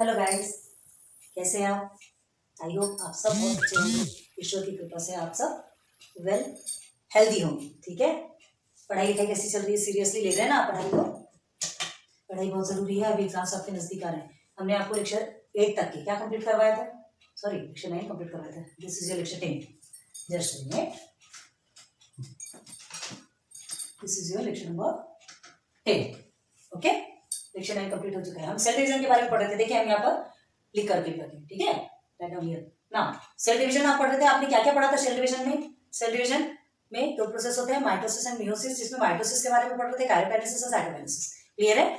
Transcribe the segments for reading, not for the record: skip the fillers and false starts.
Hello guys, कैसे हैं आप? आई होप आप सब बहुत अच्छे होंगे। ईश्वर की कृपा से आप सब वेल हेल्दी होंगे। ठीक है, पढ़ाई लिखाई कैसी चल रही है? सीरियसली ले रहे हैं ना आप पढ़ाई को? पढ़ाई बहुत जरूरी है। अभी एग्जाम्स आपके नजदीक आ रहे हैं। हमने आपको लेक्चर 8 तक के क्या कंप्लीट करवाया था? सॉरी, लेक्चर 9 कंप्लीट करवाया था। This is your lecture 10। Just this is your lecture number 10। Okay, lecture 9 complete हो चुका है। हम सेल डिवीजन के बारे में पढ़ रहे थे। देखिए हम यहाँ पर लिख करके ठीक है, write down here now. Cell division आप पढ़ रहे थे। आपने क्या क्या पढ़ा था सेल डिवीजन में? सेल डिवीजन में दो प्रोसेस होते हैं, माइटोसिस एंड मियोसिस, जिसमें माइटोसिस के बारे में पढ़ रहे थे, काइरोकाइनेसिस और साइटोकाइनेसिस। क्लियर है?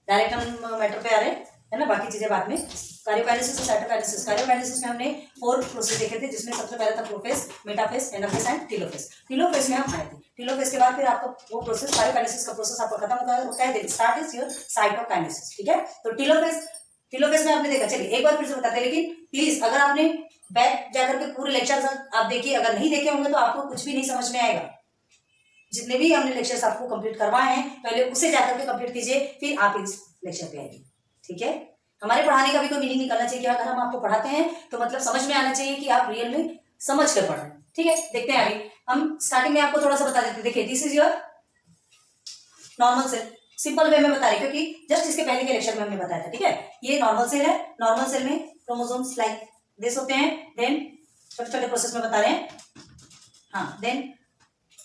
डायरेक्ट हम मैटर पे आ रहे हैं, है ना, बाकी चीजें बाद में। काइरोकाइनेसिस और साइटोकाइनेसिस। काइरोकाइनेसिस में हमने 4 प्रोसेस देखे थे, जिसमें सबसे पहले था prophase, metaphase, anaphase and telophase. Telophase में हम आए थे। टेलोफेज के बाद फिर आपका वो प्रोसेस, काइरोकाइनेसिस का प्रोसेस आपका खत्म होता है। Start is your cytokinesis. ठीक है, तो टेलोफेज में आपने देखा। चलिए एक बार फिर से बताते हैं, लेकिन प्लीज अगर आपने बैक जाकर के पूरे लेक्चर आप देखिए, अगर नहीं देखे होंगे तो आपको कुछ भी नहीं समझ में आएगा। जितने भी हमने लेक्चर्स आपको कंप्लीट करवाए हैं, पहले उसे जाकर के कंप्लीट कीजिए, फिर आप इस लेक्चर पे आइए। ठीक है, हमारे पढ़ाने का भी कोई मीनिंग निकलना चाहिए कि अगर हम आपको पढ़ाते हैं तो मतलब समझ में आना चाहिए कि आप रियल में समझ कर पढ़ रहे हैं। ठीक है, देखते हैं अभी हम स्टार्टिंग में आपको थोड़ा सा बता देते हैं। देखिए, this is your normal cell. Simple way में बता रहे, क्योंकि जस्ट इसके पहले के लेक्चर में हमने बताया था। ठीक है, ये नॉर्मल सेल है। नॉर्मल सेल में क्रोमोसोम्स लाइक दिस होते हैं। देन छोटे छोटे प्रोसेस में बता रहे हैं। हाँ, देन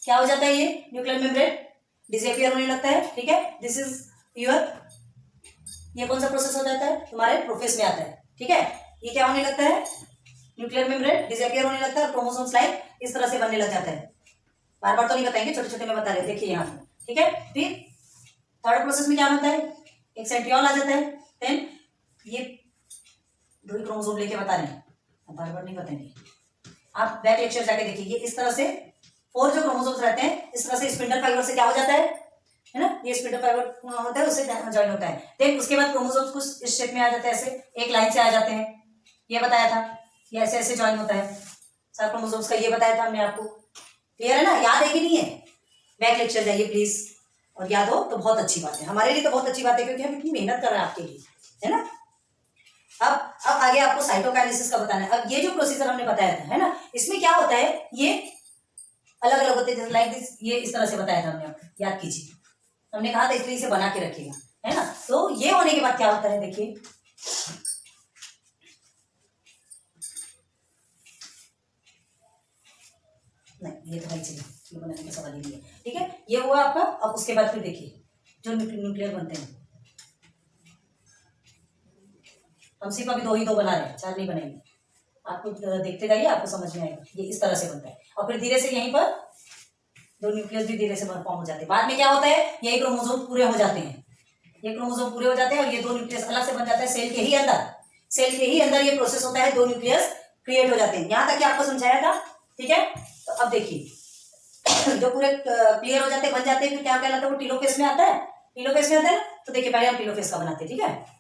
क्या हो जाता है? ये न्यूक्लियर मेम्ब्रेन डिसअपियर होने लगता है। ठीक है, दिस इज योर, ये कौन सा प्रोसेस हो जाता है? तुम्हारे प्रोफेस में आता है। ठीक है, ये क्या होने लगता है? न्यूक्लियर मेम्ब्रेन डिसअपियर होने लगता है, क्रोमोसोम्स लाइक इस तरह से बनने लग जाता है। बार बार तो नहीं बताएंगे, छोटे छोटे में बता रहे हैं। देखिए यहाँ पे। ठीक है, फिर थर्ड प्रोसेस में क्या होता है? एक सेंट्रियोल आ जाता है। देन ये दो ही क्रोमोसोम लेके बता रहे हैं, बार बार नहीं बताएंगे। आप बैक लेक्चर जाके देखिए। ये इस तरह से 4 जो क्रोमोसोम्स रहते हैं, इस तरह से स्पिंडल फाइबर से क्या हो जाता है ना, ये स्पिंडल फाइबर होता है, उससे ज्वाइन होता है। देन उसके बाद क्रोमोसोम्स कुछ इस शेप में आ जाते हैं, ऐसे एक लाइन से आ जाते हैं। ये बताया था, ये ऐसे ऐसे ज्वाइन होता है सारे क्रोमोसोम्स का, ये बताया था हमने आपको। क्लियर है ना? याद है कि नहीं है? बैक लेक्चर जाइए प्लीज, और याद हो तो बहुत अच्छी बात है। हमारे लिए तो बहुत अच्छी बात है, क्योंकि हम इतनी मेहनत कर रहे हैं आपके लिए, है ना। अब आगे आपको साइटोकाइनेसिस का बताना है। अब ये जो प्रोसीजर हमने बताया था, है ना, इसमें क्या होता है? ये अलग अलग होते हैं, लाइक दिस। ये इस तरह से बताया था हमने आपको, याद कीजिए। हमने कहा था इसलिए इसे बना के रखिएगा, है ना। तो ये होने के बाद क्या होता है? देखिए, नहीं ये तो भाई चलिए, ये बनाने का सवाल ही नहीं है। ठीक है, ये हुआ आपका। अब उसके बाद फिर देखिए जो न्यूक्लियर बनते हैं, हम सिर्फ अभी 2 ही 2 बना रहे हैं, 4 नहीं बनाएंगे। आपको देखते जाइए, आपको समझ में आएगा। ये इस तरह से बनता है, और फिर धीरे से यहीं पर 2 न्यूक्लियस भी धीरे से फॉर्म हो जाते हैं। बाद में क्या होता है? यही क्रोमोसोम पूरे हो जाते हैं। ये क्रोमोसोम पूरे हो जाते हैं और ये 2 न्यूक्लियस अलग से बन जाता है सेल के ही अंदर। सेल के ही अंदर ये प्रोसेस होता है, 2 न्यूक्लियस क्रिएट हो जाते हैं। यहां तक आपको समझाया था। ठीक है, तो अब देखिए जो पूरे क्लियर हो जाते हैं, बन जाते हैं, फिर क्या कहलाता है? वो टेलोफेज में आता है। टेलोफेज में आता है। तो देखिए पहले हम टेलोफेज का बनाते हैं। ठीक है,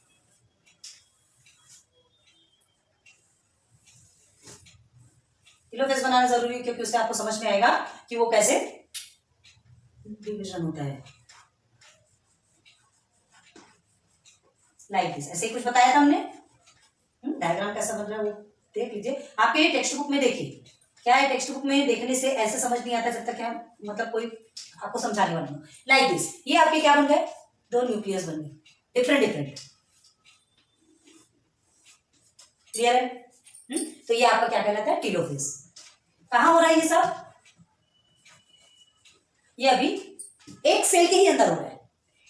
टेलोफेज बनाना जरूरी है, क्योंकि उससे आपको समझ में आएगा कि वो कैसे डिवीजन होता है। लाइक दिस, ऐसे ही कुछ बताया था हमने। डायग्राम कैसा बन रहा है वो देख लीजिए। आपके टेक्स्ट बुक में देखिए क्या है। टेक्स्ट बुक में देखने से ऐसे समझ नहीं आता जब तक क्या मतलब कोई आपको समझाने वाला हो। लाइक दिस, ये आपके क्या बन गए? 2 न्यूक्लियस बन गए, डिफरेंट डिफरेंट। क्लियर है? तो ये आपका क्या कहलाता है? टेलोफेज। कहां हो रहा है ये सब? ये अभी एक सेल के ही अंदर हो रहा है।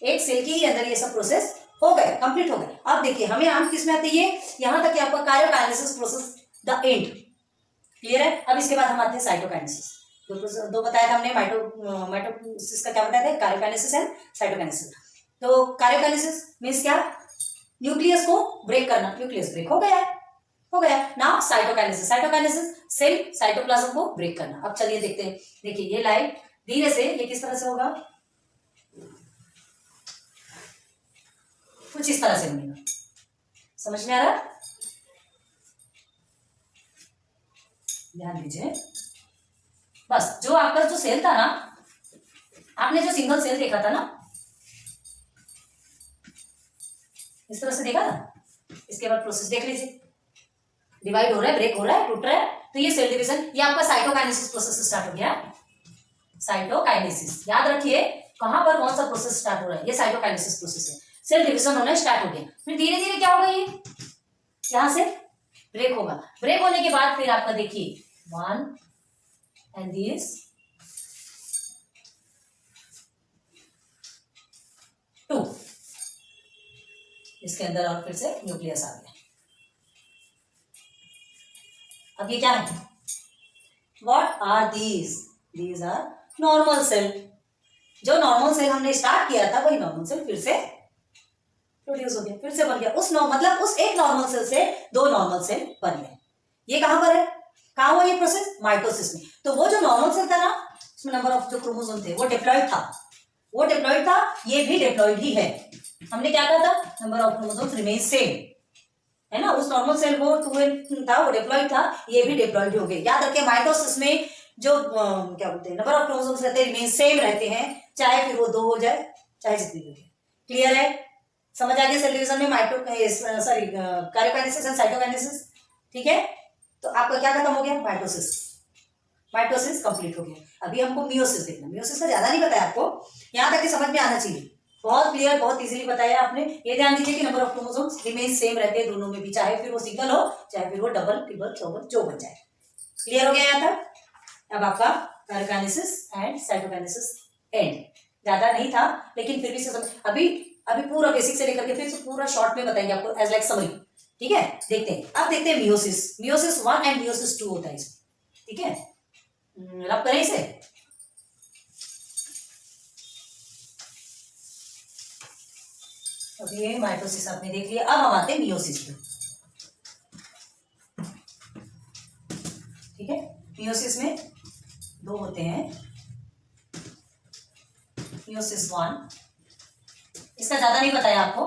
एक सेल के ही अंदर ये सब प्रोसेस हो गए, कंप्लीट हो गए। अब देखिए हमें आम किस में आती है? यहां तक कि आपका karyokinesis process, the end. Clear है? अब इसके बाद हम आते हैं साइटोकाइनेसिस। दो बताया था हमने। माइटोसिस का क्या बताया था? Karyokinesis and cytokinesis. तो काइरोकाइनेसिस मींस क्या? न्यूक्लियस को ब्रेक करना। न्यूक्लियस ब्रेक हो गया है, हो गया। Now cytokinesis, cytokinesis cell cytoplasm को ब्रेक करना। अब चलिए देखते हैं। देखिए ये लाइन धीरे से, ये किस तरह से होगा? कुछ इस तरह से बनेगा। समझ में आ रहा? ध्यान दीजिए। बस जो आपका जो सेल था ना, आपने जो सिंगल सेल देखा था ना, इस तरह से देखा था, इसके बाद प्रोसेस देख लीजिए, डिवाइड हो रहा है, ब्रेक हो रहा है, टूट रहा है, तो ये सेल डिवीजन, ये आपका साइटोकाइनेसिस प्रोसेस स्टार्ट हो गया। साइटोकाइनेसिस, याद रखिए कहां पर कौन सा प्रोसेस स्टार्ट हो रहा है, ये साइटोकाइनेसिस प्रोसेस है। सेल डिवीजन होना स्टार्ट हो गया, फिर धीरे धीरे क्या होगा, ये यहां से ब्रेक होगा। ब्रेक होने के बाद फिर आपका देखिए 1 एंड दिस 2, इसके अंदर और फिर से न्यूक्लियस आ गया। अब ये क्या है, what are these are normal cell. जो नॉर्मल सेल हमने स्टार्ट किया था वही नॉर्मल सेल फिर से प्रोड्यूस हो गया, फिर से बन गया। मतलब उस एक नॉर्मल सेल से 2 नॉर्मल सेल बन गए। ये कहां पर है, कहां हुआ ये प्रोसेस, माइटोसिस में। तो वो जो नॉर्मल सेल था ना, उसमें नंबर ऑफ जो क्रोमोसोम थे वो डिप्लॉयड था, ये भी डिप्लॉयड ही है। हमने क्या कहा था, number of chromosomes remain same, है ना। उस नॉर्मल सेल को 2 था, वो डिप्लॉयड था, ये भी डिप्लॉयड हो गए। याद रखिए माइटोसिस में जो क्या बोलते हैं, नंबर ऑफ क्रोमोसोम्स रहते हैं, रिमेन सेम रहते हैं, चाहे फिर वो 2 हो जाए, चाहे जितनी भी हो जाए। क्लियर है, समझ आ गया सेल डिवीजन में कार्योकाइनेसिस एंड साइटोकाइनेसिस। ठीक है, तो आपका क्या खत्म हो गया, माइटोसिस कंप्लीट हो गया। अभी हमको मियोसिस देखना, मियोसिस का ज्यादा नहीं बताया आपको, यहाँ तक कि समझ में आना चाहिए। बहुत क्लियर, बहुत इजीली बताया आपने। ये ध्यान दीजिए कि number of chromosomes remain same रहते हैं दोनों में भी, चाहे फिर वो सिंगल हो, चाहे फिर वो डबल, ट्रिपल, चौबल जो बन जाए। क्लियर हो गया यहाँ तक। अब आपका कार्योकाइनेसिस एंड साइटोकाइनेसिस एंड, ज्यादा नहीं था लेकिन फिर भी समझ, अभी पूरा बेसिक से लेकर के फिर से पूरा शॉर्ट में बताएंगे आपको एज लाइक समरी। ठीक है, देखते हैं। अब देखते हैं मियोसिस 1 एंड मियोसिस 2 होता है इसमें। ठीक है, रब करें इसे। अब ये माइटोसिस आपने देख लिया, अब हम आते हैं मियोसिस पे। ठीक है, मियोसिस में 2 होते हैं, मियोसिस 1, इसका ज्यादा नहीं बताया आपको,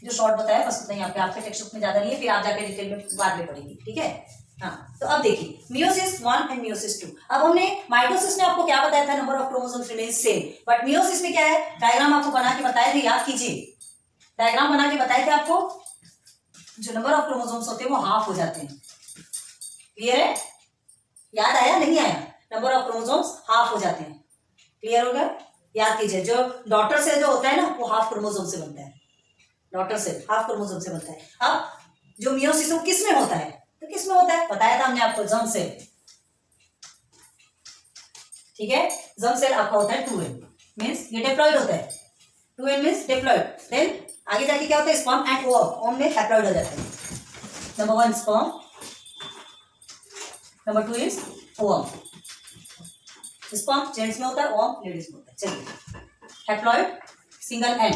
जो शॉर्ट बताया बस उतना ही। आपके टेक्स्ट बुक में ज्यादा नहीं है, फिर आप जाकर डिटेल में बाद में पढ़ेंगे। ठीक है, हाँ। तो अब देखिए मियोसिस 1 एंड मियोसिस 2। अब हमने माइटोसिस में आपको क्या बताया था, number of chromosomes remain same, but meiosis में क्या है, डायग्राम आपको बना के बताए थे, याद कीजिए, डायग्राम बना के बताए थे आपको, जो नंबर ऑफ क्रोमोसोम्स होते हैं वो हाफ हो जाते हैं। क्लियर है, याद आया नहीं आया, नंबर ऑफ क्रोमोसोम्स हाफ हो जाते हैं। क्लियर हो गया, याद कीजिए। जो डॉटर सेल जो होता है ना, वो हाफ क्रोमोसोम से बनता है, डॉटर सेल हाफ क्रोमोसोम से बनता है। अब जो मियोसिस किस में होता है, तो किस में होता है बताया था हमने आपको, जर्म सेल। ठीक है, जर्म सेल आपका होता है 2n, मींस ये डिप्लॉयड होता है, 2n मींस डिप्लॉयड। देन आगे जाके क्या होता है, स्पर्म एंड ओवम में हैप्लॉयड हो जाता है। Number 1 sperm, number 2 is ovum. Sperm gents में होता है, ओवम लेडीज में होता है। चलिए, हैप्लॉयड सिंगल एंड।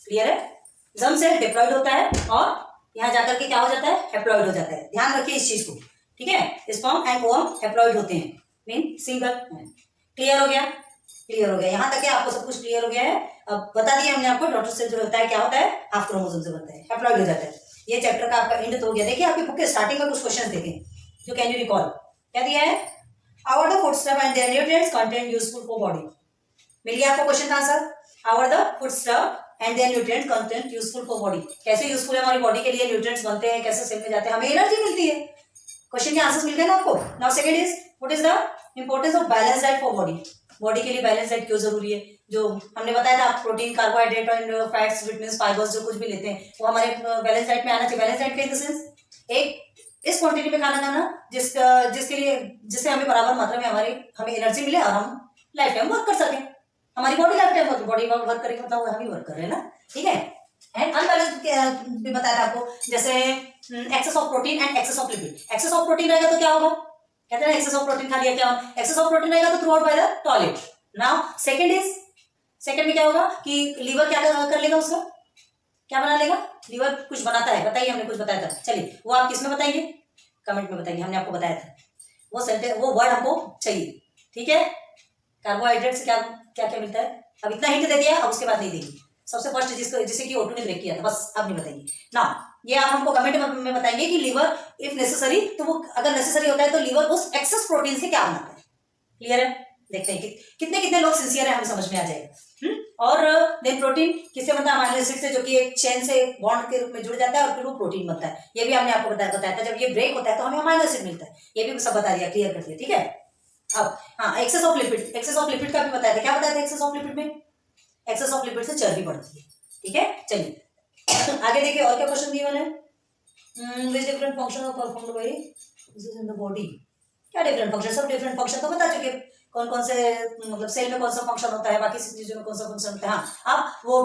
क्लियर है, जर्म सेल डिप्लॉयड होता है और यहां जाकर के क्या हो जाता है, हैप्लॉयड हो जाता है। ध्यान रखिए इस चीज को। ठीक है, स्पर्म एंड ओवम हैप्लॉयड होते हैं, मीन सिंगल एंड। क्लियर हो गया, क्लियर हो गया, यहां तक आपको सब कुछ क्लियर हो गया है। अब बता दिया हमने आपको, डॉटर सेल जो होता है क्या होता है, हाफ क्रोमोसोम से बनता है, हैप्लॉयड हो जाता है। ये चैप्टर का आपका एंड तो हो गया। देखिए आपकी बुक के स्टार्टिंग में कुछ क्वेश्चन देखें, जो कैन यू रिकॉल, क्या दिया है, our the foodstuff and their nutrients content useful for body. मिल गया आपको क्वेश्चन का answer, our the foodstuff and their nutrient content useful for body. कैसे यूजफुल है हमारी बॉडी के लिए, न्यूट्रिएंट्स बनते हैं, कैसे सेल में जाते हैं, हमें एनर्जी मिलती है। क्वेश्चन के आंसर्स मिल गए ना आपको। Now second is, what is the importance of balance diet for body. Body के लिए बैलेंस डाइट क्यों जरूरी है, जो हमने बताया था, protein, carbohydrate and fats, vitamins, fibres जो कुछ भी लेते हैं वो हमारे बैलेंस डाइट में आना चाहिए। बैलेंस डाइट के इन द सेंस एक इस क्वांटिटी में खाना खाना जिसके लिए, जिससे हमें बराबर मात्रा में हमें एनर्जी मिले और हम लाइफ टाइम वर्क कर सकें। हमारी body life time body work करेगी, मतलब हम ही वर्क कर रहे हैं ना। ठीक है, एंड अनबैलेंस भी बताया था आपको, जैसे excess of protein and excess of lipid. Excess of protein रहेगा तो क्या होगा, कहते हैं एक्सेस ऑफ प्रोटीन खा लिया, क्या एक्सेस ऑफ प्रोटीन रहेगा तो through out by the toilet. Now second में क्या होगा कि लीवर क्या कर लेगा, उसका क्या बना लेगा, लीवर कुछ बनाता है, बताइए, हमने कुछ बताया था। चलिए वो आप किसमें बताएंगे, कमेंट में बताइए, हमने आपको बताया था। वो सेंटेंस, वो वर्ड हमको चाहिए। ठीक है, कार्बोहाइड्रेट से क्या क्या क्या मिलता है, अब इतना हिंट दे दिया, अब उसके बाद नहीं देंगे। सबसे फर्स्ट जिसे कि O2 ने ब्रेक किया था, बस अब नहीं बताएंगे ना। ये आप हमको कमेंट में बताएंगे कि लीवर इफ नेसेसरी, तो वो अगर नेसेसरी होता है तो लीवर उस एक्सेस प्रोटीन से क्या बनाता है। क्लियर है, देखते हैं कि कितने कितने लोग सिंसियर है, हमें समझ में आ जाएगा। और देन प्रोटीन किससे बनता है? अमीनो एसिड से, जो कि एक चेन से बॉन्ड के रूप में जुड़ जाता है और फिर वो प्रोटीन बनता है। ये भी हमने आपको बताया था, जब ये ब्रेक होता है तो हमें अमीनो एसिड मिलता है। ये भी सब बता दिया, क्लियर कर दिया, ठीक है। अब हाँ, excess of lipid, excess of lipid का भी बताया था। क्या बताया था एक्सेस ऑफ लिपिड में? एक्सेस ऑफ लिपिड से चर्बी बढ़ती है, ठीक है। चलिए आगे देखिए और क्या क्वेश्चन दिए वाले हैं। Which different function of performed by in the body. क्या डिफरेंट फंक्शन? सब डिफरेंट फंक्शन तो बता चुके, कौन कौन से, मतलब सेल में कौन सा फंक्शन होता है, बाकी चीजों में कौन सा फंक्शन होता है। हाँ, अब वो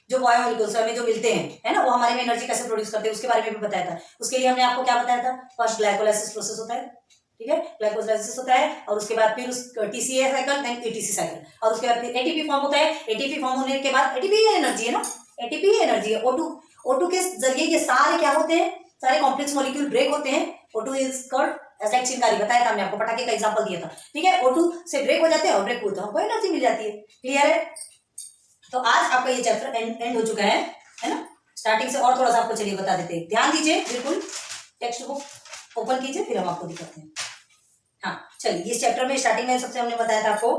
जो बायोमोलिक्यूल्स हमें जो मिलते हैं, है ना, वो हमारे में एनर्जी कैसे प्रोड्यूस करते हैं उसके बारे में भी बताया था। उसके लिए हमने आपको क्या बताया था? फर्स्ट ग्लाइकोलाइसिस प्रोसेस होता है, ठीक है, ग्लाइकोलाइसिस होता है, और उसके बाद फिर उस TCA cycle and ATC cycle, और उसके बाद फिर एटीपी फॉर्म होता है। एटीपी फॉर्म होने के बाद, एटीपी एनर्जी है ना, एटीपी एनर्जी है। O2 के जरिए ये सारे क्या होते हैं? सारे कॉम्प्लेक्स मॉलिक्यूल ब्रेक होते हैं। O2 is called as like चिंगारी, बताया था हमने आपको, पटाखे का एग्जांपल दिया था, ठीक है। O2 से ब्रेक हो जाते हैं और ब्रेक होता है, हमको एनर्जी मिल जाती है। क्लियर है? तो आज आपका ये चैप्टर एंड हो चुका है ना। स्टार्टिंग से और थोड़ा सा आपको चलिए बता देते हैं, ध्यान दीजिए, बिल्कुल टेक्स्ट बुक ओपन कीजिए, फिर हम आपको दिखाते हैं। हाँ चलिए, इस चैप्टर में स्टार्टिंग में सबसे हमने बताया था आपको,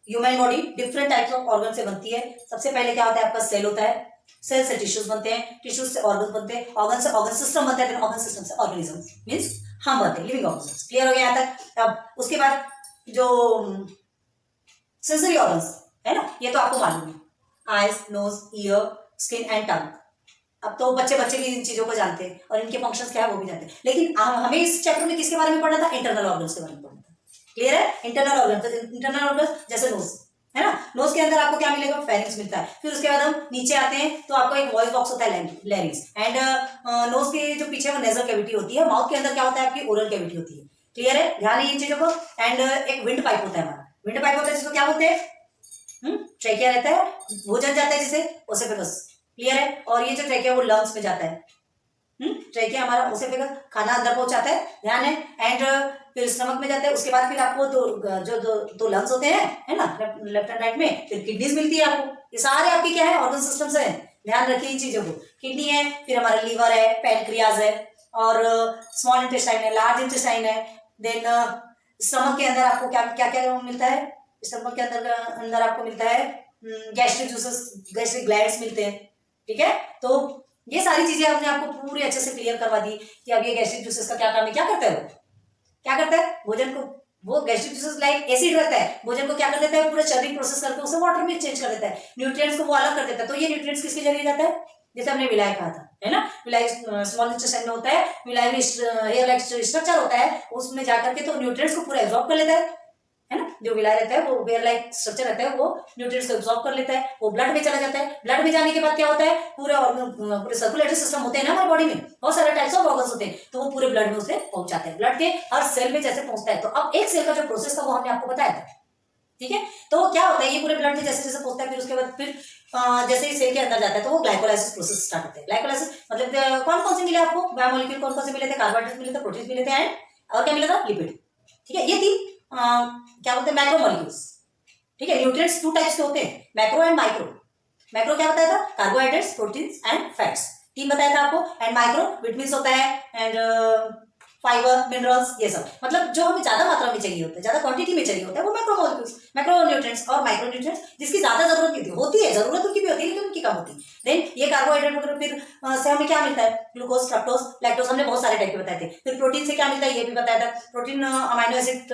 human body different types of organ से बनती है। सबसे पहले क्या होता है? आपका सेल होता है, सेल से टिश्यूज बनते हैं, टिश्यूज से ऑर्गन बनते हैं, ऑर्गन से ऑर्गन सिस्टम बनता है, ऑर्गन सिस्टम से ऑर्गेनिज्म, मींस हम बनते हैं लिविंग ऑर्गेनिज्म। क्लियर हो गया यहाँ तक? अब उसके बाद जो सेंसरी ऑर्गन्स है ना, ये तो आपको मालूम है, eyes, nose, ear, skin and tongue. अब तो बच्चे भी इन चीजों को जानते हैं और इनके फंक्शंस क्या है वो भी जानते हैं, लेकिन हमें इस चैप्टर में किसके बारे में पढ़ना था? इंटरनल ऑर्गन्स के बारे में पढ़ना था। क्लियर है? इंटरनल ऑर्गन्स जैसे नोज है ना, नोज के अंदर आपको क्या मिलेगा? फेरिंग्स मिलता है। फिर उसके बाद हम नीचे आते हैं तो आपको एक वॉइस बॉक्स होता है, लैरिंग्स, एंड नोज के जो पीछे वो नेजल कैविटी होती है। माउथ के अंदर क्या होता है? आपकी ओरल कैविटी होती है। क्लियर है? ध्यान है इन चीजों को। एंड एक विंड पाइप होता है हमारा, विंड पाइप होता है जिसको क्या बोलते हैं? ट्रेकिया रहता है, भोजन जाता है जिसे ओसेफेगस। क्लियर है? और ये जो ट्रेकिया वो लंग्स में जाता है, ट्रेकिया हमारा ओसेफेगस, खाना अंदर पहुंचाता है, ध्यान है। एंड फिर स्टमक में जाता है। उसके बाद फिर आपको दो लंग्स होते हैं, है ना, लेफ्ट एंड राइट में, फिर किडनीज मिलती है आपको। ये सारे आपकी क्या है? ऑर्गन सिस्टम से है, ध्यान रखिए इन चीजों को। किडनी है, फिर हमारा लीवर है, पैनक्रियाज है, और स्मॉल इंटेस्टाइन है, लार्ज इंटेस्टाइन है। देन स्टमक के अंदर आपको क्या क्या क्या मिलता है? स्टमक के अंदर आपको मिलता है गैस्ट्रिक जूसेस, गैस्ट्रिक ग्लैंड्स मिलते हैं, ठीक है। तो ये सारी चीजें हमने आपको पूरी अच्छे से क्लियर करवा दी कि अब ये गैस्ट्रिक जूसेस का क्या काम है, क्या करता है वो, क्या करता है? भोजन को, वो गैस्ट्रिक जूसेस लाइक एसिड रहता है, भोजन को क्या कर देता है? पूरा चर्बी प्रोसेस करके उसे वाटर में चेंज कर देता है, न्यूट्रिएंट्स को वो अलग कर देता है। तो ये न्यूट्रिएंट्स किसके जरिए जाता है? जैसे हमने विलाय कहा था, है ना, विलाय स्मॉल इंटेस्टाइन में होता है, विलाय में हेयर लाइक स्ट्रक्चर होता है, उसमें जाकर के तो न्यूट्रिएंट्स को पूरा एब्जॉर्ब कर लेता है ना। जो विलाय रहता है वो हेयर लाइक स्ट्रक्चर रहता है, वो न्यूट्रिएंट्स को एब्जॉर्ब कर लेता है, वो ब्लड में चला जाता है। ब्लड में जाने के बाद क्या होता है? पूरे सर्कुलेटरी सिस्टम होते हैं ना हमारी बॉडी में, बहुत सारे टाइप्स ऑफ ऑर्गन्स होते हैं, तो वो पूरे ब्लड में उसे पहुंचाते हैं, ब्लड के हर सेल में जैसे पहुंचता है। तो अब एक सेल का जो प्रोसेस था वो हमने आपको बताया था, ठीक है। तो क्या होता है? ये पूरे ब्लड में जैसे जैसे पहुंचता है, फिर उसके बाद फिर जैसे ही सेल के अंदर जाता है तो वो ग्लाइकोलाइसिस प्रोसेस स्टार्ट होता है। ग्लाइकोलाइसिस मतलब कौन कौन से मिले आपको? बायोमोलिक्यूल कौन कौन से मिले थे? कार्बोहाइड्रेट मिले थे, प्रोटीन मिले थे, एंड और क्या मिला था? लिपिड, ठीक है। ये तीन क्या बोलते हैं? मैक्रोमोलिक्यूल्स, ठीक है। न्यूट्रिएंट्स टू टाइप्स के होते हैं, मैक्रो एंड माइक्रो। मैक्रो क्या बताया था? कार्बोहाइड्रेट्स, प्रोटीन्स एंड फैट्स, तीन बताया था आपको। एंड माइक्रो विटामिन्स होता है, एंड फाइबर, मिनरल्स, ये सब, मतलब जो हमें ज्यादा मात्रा में चाहिए होता है, ज्यादा क्वांटिटी में चाहिए होता है, वो मैक्रोमोलिक्यूल्स, मैक्रो न्यूट्रिएंट्स। और माइक्रो न्यूट्रिएंट्स जिसकी ज्यादा जरूरत नहीं होती है, जरूरत उनकी भी होती है लेकिन उनकी कम होती है। देन ये कार्बोहाइड्रेट वगैरह, फिर से हमें क्या मिलता है? ग्लूकोज, फ्रक्टोज, लैक्टोज, हमने बहुत सारे टाइप के बताए थे। फिर प्रोटीन से क्या मिलता है? ये भी बताया था, प्रोटीन अमाइनो एसिड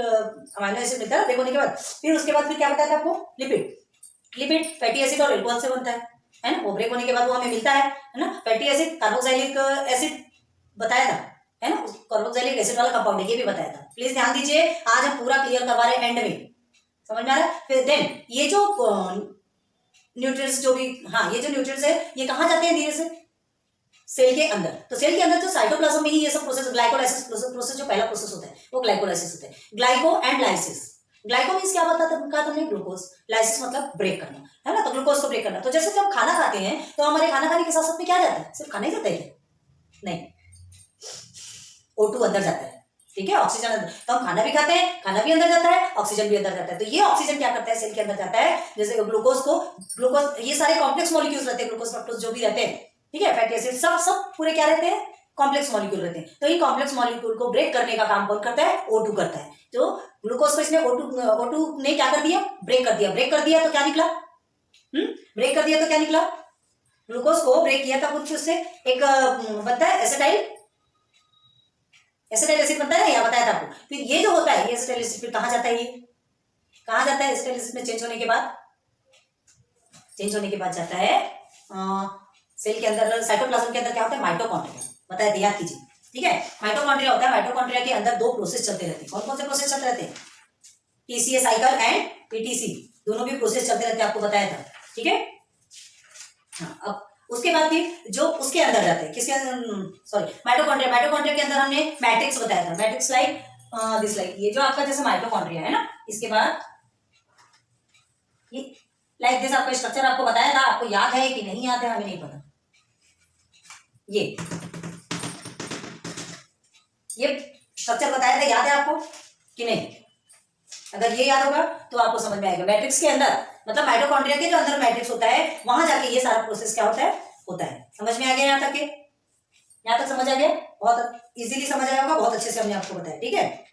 मिलता है ब्रेक होने के बाद। फिर उसके बाद फिर क्या बताया था आपको? लिपिड फैटी एसिड और एल्कोहल से बनता है ना, वो ब्रेक होने के बाद वो हमें मिलता है ना। फैटी एसिड कार्बोक्सिलिक एसिड बताया था, है ना, कार्बोक्सिलिक एसिड वाला कंपाउंड है, ये भी बताया था। प्लीज ध्यान दीजिए, आज हम पूरा क्लियर करवा रहे हैं एंड में, समझ में आ रहा है? फिर देन ये जो न्यूट्रिएंट्स जो भी, हाँ, ये जो न्यूट्रिएंट्स है ये कहाँ जाते हैं? धीरे से सेल के अंदर। तो सेल के अंदर जो साइटोप्लाज्म में ही ये सब प्रोसेस, ग्लाइकोलाइसिस प्रोसेस जो पहला प्रोसेस होता है वो ग्लाइकोलाइसिस होता है। Glyco and lysis, glyco means क्या बताया था? कहा तुमने ग्लूकोज, लाइसिस मतलब ब्रेक करना, है ना, तो ग्लूकोज को ब्रेक करना। तो जैसे जब खाना खाते हैं तो हमारे खाना खाने के साथ साथ में क्या जाता है? सिर्फ खाना ही जाता है? नहीं, O2 अंदर जाता है, ठीक है, ऑक्सीजन अंदर। तो हम खाना भी खाते हैं, खाना भी अंदर जाता है, ऑक्सीजन भी अंदर जाता है। तो ये ऑक्सीजन क्या करता है? सेल के अंदर जाता है, जैसे ग्लूकोज, ये सारे कॉम्प्लेक्स मॉलिक्यूल्स रहते हैं, ग्लूकोज, फ्रक्टोज जो भी रहते हैं, ठीक है, फैटी एसिड, सब पूरे क्या रहते हैं? कॉम्प्लेक्स मॉलिक्यूल रहते हैं। तो ये कॉम्प्लेक्स मॉलिक्यूल को ब्रेक करने का काम कौन करता है? O2 करता है। तो ग्लूकोज को इसने O2 ने क्या कर दिया? ब्रेक कर दिया। ब्रेक कर दिया तो क्या निकला? ब्रेक कर दिया तो क्या निकला? ग्लूकोज को ब्रेक किया था कुछ, उससे एक बनता है एसिटाइल एसिड बनता है, यहाँ बताया था आपको। फिर ये जो होता है ये एसिटाइल एसिड फिर कहाँ जाता है? ये कहाँ जाता है? एसिटाइल एसिड में चेंज होने के बाद जाता है सेल के अंदर, साइटोप्लाज्म के अंदर क्या होता है? माइटोकॉन्ड्रिया। बताया था, याद कीजिए। ठीक है, माइटोकॉन्ड्रिया होता है। माइटोकॉन्ड्रिया के अंदर दो प्रोसेस चलते रहते हैं। कौन कौन से प्रोसेस चलते रहते हैं? टीसीए साइकिल एंड पीटीसी, दोनों भी प्रोसेस चलते रहते हैं, आपको बताया था। ठीक है, हाँ। अब उसके बाद फिर जो उसके अंदर रहते हैं, किसके अंदर? सॉरी, माइटोकॉन्ड्रिया के अंदर हमने मैट्रिक्स बताया था। मैट्रिक्स लाइक दिस, लाइक ये जो आपका जैसे माइटोकॉन्ड्रिया है ना, इसके बाद ये लाइक दिस आपका स्ट्रक्चर आपको बताया था। आपको याद है कि नहीं याद है? हमें नहीं पता। ये स्ट्रक्चर बताया था, याद है आपको कि नहीं? अगर ये याद होगा तो आपको समझ में आएगा। मैट्रिक्स के अंदर मतलब माइटोकॉन्ड्रिया के जो अंदर मैट्रिक्स होता है, वहां जाके ये सारा प्रोसेस क्या होता है। समझ में आ गया? यहाँ तक समझ आ गया? बहुत इजीली समझ आया होगा, बहुत अच्छे से हमने आपको बताया। ठीक है,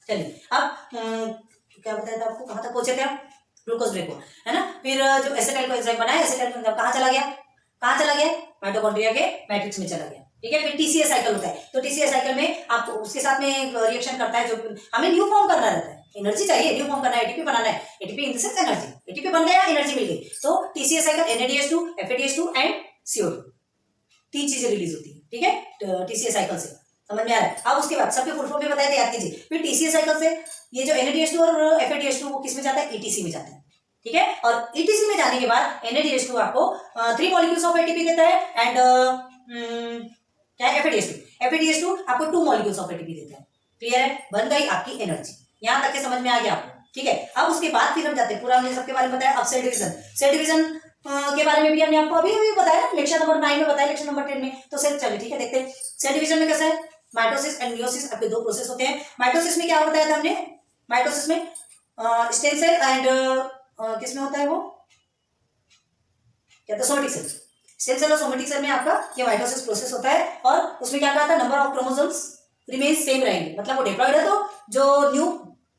चलिए अब क्या बताया था आपको? कहाँ तक पहुंचे थे हम? ग्लूकोज ब्रेक हुआ है ना। फिर जो एसिटाइल को एंजाइम बनाया, एसिटाइल कहाँ चला गया? माइटोकॉन्ड्रिया के मैट्रिक्स में चला गया। ठीक है, फिर टीसीए साइकिल होता है। तो टीसीए साइकिल में आप उसके साथ में रिएक्शन करता है, जो हमें न्यू फॉर्म करना रहता है। एनर्जी चाहिए, न्यू फॉर्म करना है, एटीपी बनाना है। ATP in the sense energy, ATP बन गया, एनर्जी मिल गई। तो TCA cycle NADH2, FADH2 and CO2, तीन चीजें रिलीज होती है। ठीक है, टीसीए साइकिल से। समझ में आ रहा है? अब उसके बाद सबके फुल फॉर्म में बताए थे, याद कीजिए। फिर टीसीए साइकिल से ये जो NADH2 और FADH2 वो किस में जाता है? ETC में जाता है। ठीक है, और ETC में जाने के बाद NADH2 आपको 3 मॉलिक्यूल्स ऑफ एटीपी देता है एंड क्या है? FADH2 आपको 2 मॉलिक्यूल्स ऑफ एटीपी देता है। क्लियर है? बन गई आपकी एनर्जी। यहां तक के समझ में आ गया आपको? ठीक है, अब उसके बाद फिर हम जाते हैं, पूरा हमने सबके बारे में बताया। अब सेल डिवीजन के बारे में भी हमने आपको अभी बताया, लेक्चर नंबर 9 में बताया, लेक्चर नंबर 10 में। तो सेल, चलिए ठीक है, देखते हैं सेल डिवीजन में कैसा है। माइटोसिस एंड मियोसिस आपके दो प्रोसेस होते हैं। माइटोसिस में क्या बताया था हमने? माइटोसिस में स्टेम सेल एंड किसमें होता है वो? क्या था? Somatic cell. स्टेम सेल और सोमेटिक सेल में आपका ये माइटोसिस प्रोसेस होता है। और उसमें क्या कहा था? Number of chromosomes remain same रहेंगे। मतलब वो डिप्लॉयड है तो जो न्यू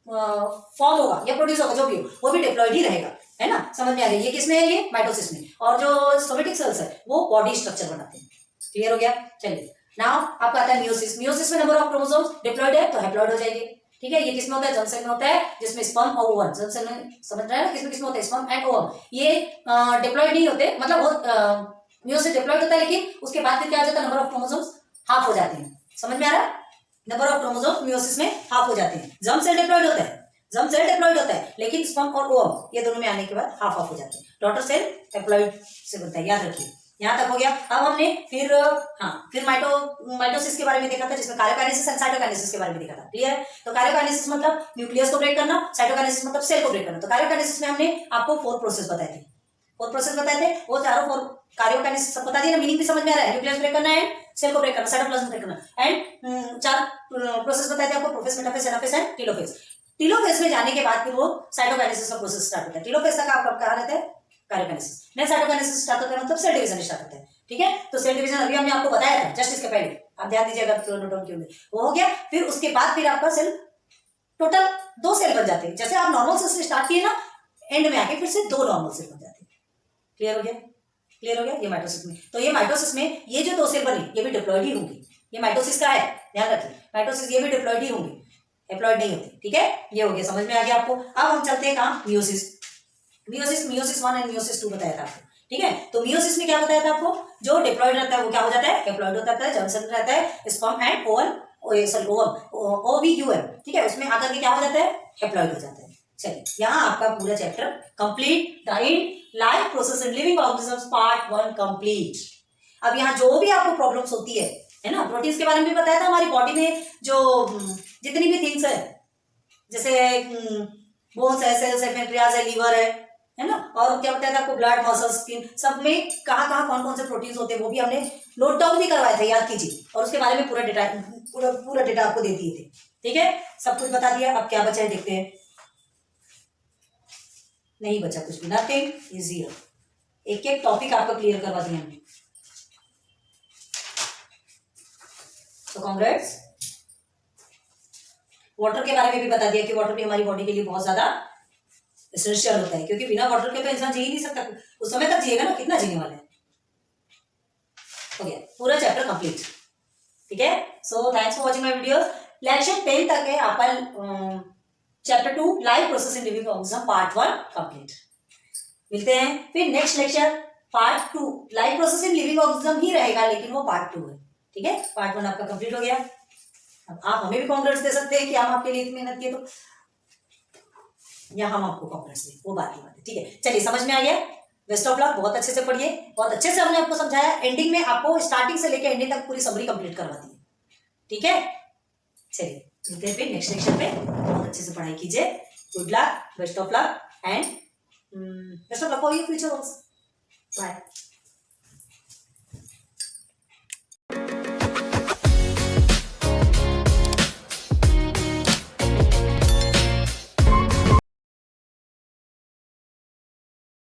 फॉर्म होगा या प्रोड्यूस होगा, जो भी हो, वो भी डिप्लॉयड ही रहेगा। है ना? समझ में आ गया? ये किसमें है? ये माइटोसिस में। और जो सोमेटिक सेल्स है वो बॉडी स्ट्रक्चर बनाते हैं। क्लियर हो गया? चलिए, नाउ आपका आता है मियोसिस। मियोसिस में नंबर ऑफ क्रोमोसोम्स डिप्लॉयड है तो हैप्लॉयड हो जाएंगे। ठीक है, ये किसमें होता है? जर्म सेल में होता है, जिसमें स्पर्म और ओवम। जर्म सेल में समझ रहे हैं ना, किसमें होता है? Sperm and ovum. ये डिप्लॉयड नहीं होते, मतलब वो मियोसिस डिप्लॉयड होता है, लेकिन उसके बाद फिर क्या हो जाता है? नंबर ऑफ क्रोमोसोम्स हाफ हो जाते हैं। समझ में आ रहा है? नंबर ऑफ क्रोमोसोम्स मियोसिस में हाफ हो जाते हैं। जर्म सेल डिप्लॉयड होता है, लेकिन स्पर्म और ओवम ये दोनों में आने के बाद हाफ हो जाते हैं। डॉटर सेल हैप्लॉयड से बनता है, याद रखिए। यहाँ तक हो गया। अब हमने फिर माइटोसिस के बारे में देखा था, जिसमें कार्योकाइनेसिस एंड साइटोकाइनेसिस के बारे में देखा था। क्लियर है? तो कार्योकाइनेसिस मतलब न्यूक्लियस को ब्रेक करना, साइटोकाइनेसिस मतलब सेल को ब्रेक करना। तो कार्योकाइनेसिस में हमने आपको 4 प्रोसेस बताए थे। वो चारों 4 कार्योकाइनेसिस सब बता दिया ना, मीनिंग भी समझ में आ रहा है? न्यूक्लियस ब्रेक करना है, सेल को ब्रेक करना, साइटोप्लाज्म ब्रेक करना एंड 4 प्रोसेस बताए थे आपको, prophase, metaphase, anaphase and telophase. Telophase में जाने के बाद फिर वो साइटोकाइनेसिस का प्रोसेस स्टार्ट होता है। टेलोफेज तक आप कहाँ रहते हैं? कार्योकाइनेसिस। नेक्स्ट साइटोकाइनेसिस स्टार्ट होता है, मतलब सेल डिवीजन स्टार्ट होता है। ठीक है, तो सेल डिवीजन अभी हमने आपको बताया था जस्ट इसके पहले, आप ध्यान दीजिएगा, नोट डाउन किए वो हो गया। फिर उसके बाद फिर आपका सेल टोटल 2 सेल बन जाते हैं। जैसे आप नॉर्मल सेल से स्टार्ट किए ना, एंड में आके फिर से 2 नॉर्मल सेल बन जाते हैं। क्लियर हो गया? ये माइटोसिस में। तो ये माइटोसिस में ये जो 2 सेल बनी ये भी डिप्लॉयड ही होंगी। ये माइटोसिस का है, ध्यान रखिए। माइटोसिस ये भी डिप्लॉयड ही होंगी, हैप्लॉयड नहीं होती। ठीक है, ये हो गया, समझ में आ गया आपको। अब हम चलते हैं कहाँ? मियोसिस 1 एंड मियोसिस 2 बताया था आपको। ठीक है, तो मियोसिस में क्या बताया था आपको? जो डिप्लॉयड रहता है वो क्या हो जाता है? हैप्लॉयड हो जाता है। जर्म सेल रहता है, स्पर्म एंड ओवम, OVUM। ठीक है, उसमें आकर के क्या हो जाता है? हैप्लॉयड हो जाता है। चलिए, यहाँ आपका पूरा chapter complete. The life process in living organisms part 1 complete. अब यहाँ जो भी आपको प्रॉब्लम्स होती है ना, प्रोटीन्स के बारे में भी बताया था। हमारी बॉडी में जो जितनी भी थिंग्स है, जैसे बोन्स है, सेल्स है, पेनक्रियाज है, लीवर है ना, और क्या बताया था आपको? ब्लड, मसल, स्किन, सब में कहाँ कौन कौन से प्रोटीन्स होते हैं वो भी हमने नोट डाउन भी करवाया था, याद कीजिए। और उसके बारे में पूरा डेटा आपको दे दिए थे। ठीक है, सब कुछ बता दिया। अब क्या बचा है देखते हैं। नहीं बचा कुछ भी, नथिंग इज हियर। एक एक टॉपिक आपका क्लियर करवा दिया हमने। तो कांग्रेट्स। वाटर के बारे में भी बता दिया कि वाटर भी हमारी बॉडी के लिए बहुत ज्यादा एसेंशियल होता है, क्योंकि बिना वाटर के तो इंसान जी ही नहीं सकता। उस समय तक जिएगा ना, कितना जीने वाला है। हो गया पूरा चैप्टर कंप्लीट। ठीक है, so thanks for watching my videos. Lecture 10 तक है अपन chapter 2 live process in living organism part 1 complete. मिलते हैं फिर next lecture part 2 live process in living organism ही रहेगा, लेकिन वो पार्ट 2 है। ठीक है, पार्ट 1 आपका कंप्लीट हो गया। अब आप हमें भी कांग्रेट्स दे सकते हैं कि हम आपके लिए इतनी मेहनत किए, तो या हम आपको कांग्रेट्स दें, वो बात की बात है। ठीक है, चलिए समझ में आ गया। बेस्ट ऑफ लक, बहुत अच्छे से पढ़िए, बहुत अच्छे से हमने आपको समझाया। एंडिंग में आपको स्टार्टिंग से लेकर एंडिंग तक पूरी समरी कंप्लीट करवा दी है। ठीक है, चलिए मिलते हैं फिर नेक्स्ट लेक्चर में। बहुत अच्छे से पढ़ाई कीजिए। Good luck, best of luck and best of luck for your future also. Bye.